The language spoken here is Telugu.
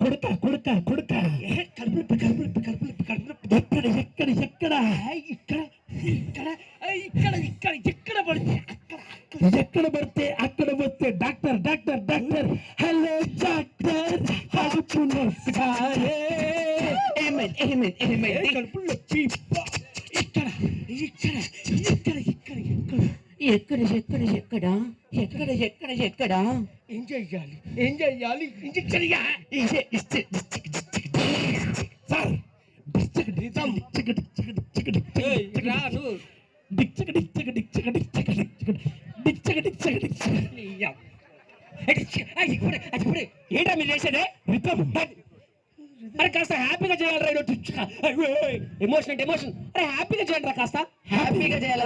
కొడుక కొడుక కొడుక ఎక్కడ ఎక్కడ ఎక్కడ ఇక్కడ ఇక్కడ ఇక్కడ ఇక్కడ ఎక్కడ పడితే ఎక్కడ పడితే అక్కడ వస్తే doctor doctor doctor hello doctor కడుపులో ఇక్కడ ఇక్కడ ఇక్కడ ఇక్కడ ఎక్కడ ఎక్కడ ఎక్కడ ఎక్కడ ఎక్కడ ఎక్కడ ఏం చెయ్యాలి ఏం చెయ్యాలి ఇంజక్షన్ సార్ ఏంటా మీరు చేసేదే అరే కాస్త హ్యాపీగా చేయాలి ఎమోషన్ అంటే ఎమోషన్ అరే హ్యాపీగా చేయండి రా కాస్త హ్యాపీగా చేయాలి